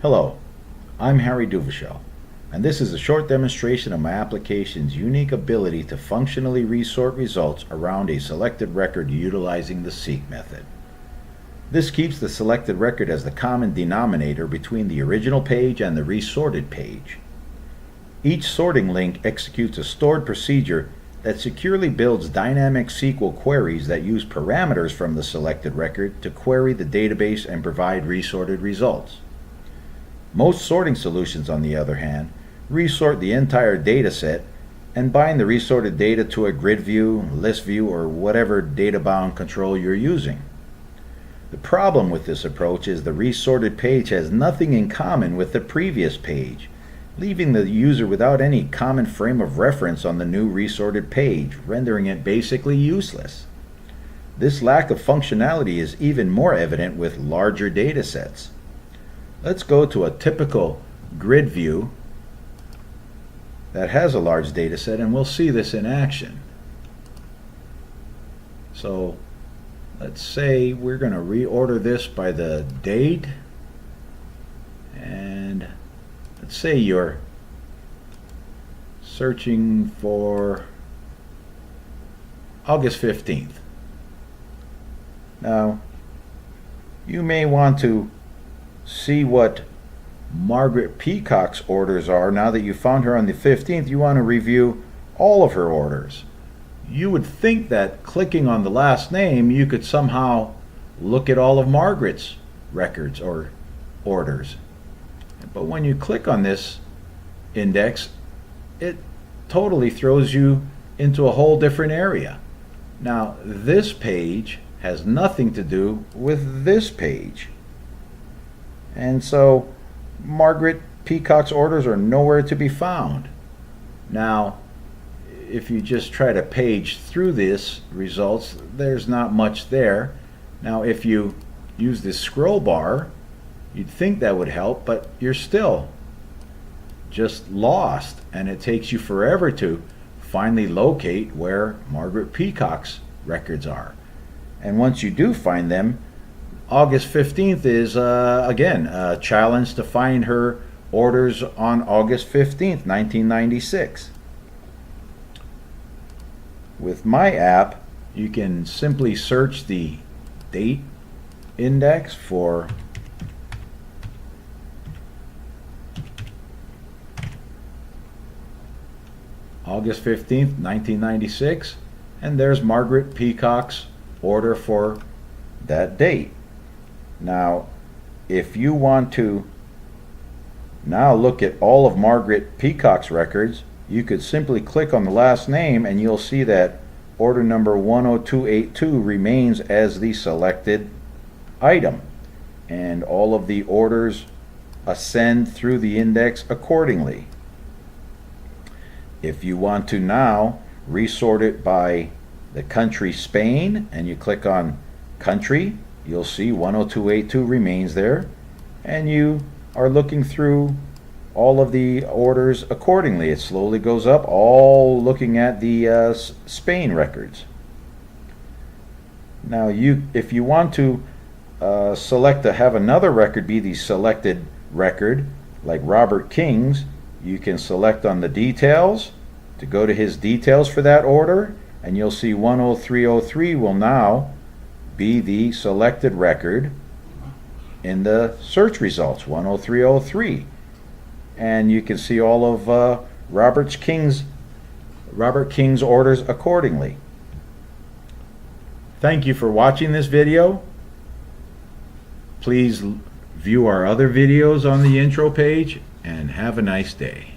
Hello, I'm Harry Duvachel, and this is a short demonstration of my application's unique ability to functionally resort results around a selected record utilizing the seek method. This keeps the selected record as the common denominator between the original page and the resorted page. Each sorting link executes a stored procedure that securely builds dynamic SQL queries that use parameters from the selected record to query the database and provide resorted results. Most sorting solutions, on the other hand, resort the entire data set and bind the resorted data to a grid view, list view, or whatever data-bound control you're using. The problem with this approach is the resorted page has nothing in common with the previous page, leaving the user without any common frame of reference on the new resorted page, rendering it basically useless. This lack of functionality is even more evident with larger data sets. Let's go to a typical grid view that has a large data set, and we'll see this in action. So let's say we're going to reorder this by the date, and let's say you're searching for August 15th. Now, you may want to see what Margaret Peacock's orders are. Now that you found her on the 15th, you want to review all of her orders. You would think that clicking on the last name, you could somehow look at all of Margaret's records or orders. But when you click on this index, it totally throws you into a whole different area. Now, this page has nothing to do with this page. And so Margaret Peacock's orders are nowhere to be found. Now, if you just try to page through this results, there's not much there. Now, if you use this scroll bar, you'd think that would help, but you're still just lost, and it takes you forever to finally locate where Margaret Peacock's records are. And once you do find them, August 15th is, again, a challenge to find her orders on August 15th, 1996. With my app, you can simply search the date index for August 15th, 1996, and there's Margaret Peacock's order for that date. Now, if you want to now look at all of Margaret Peacock's records, you could simply click on the last name and you'll see that order number 10282 remains as the selected item, and all of the orders ascend through the index accordingly. If you want to now resort it by the country Spain, and you click on country, you'll see 10282 remains there, and you are looking through all of the orders accordingly. It slowly goes up, all looking at the Spain records. Now, if you want to select to have another record be the selected record, like Robert King's, you can select on the details to go to his details for that order, and you'll see 10303 will now be the selected record in the search results, 10303. And you can see all of Robert King's orders accordingly. Thank you for watching this video. Please view our other videos on the intro page, and have a nice day.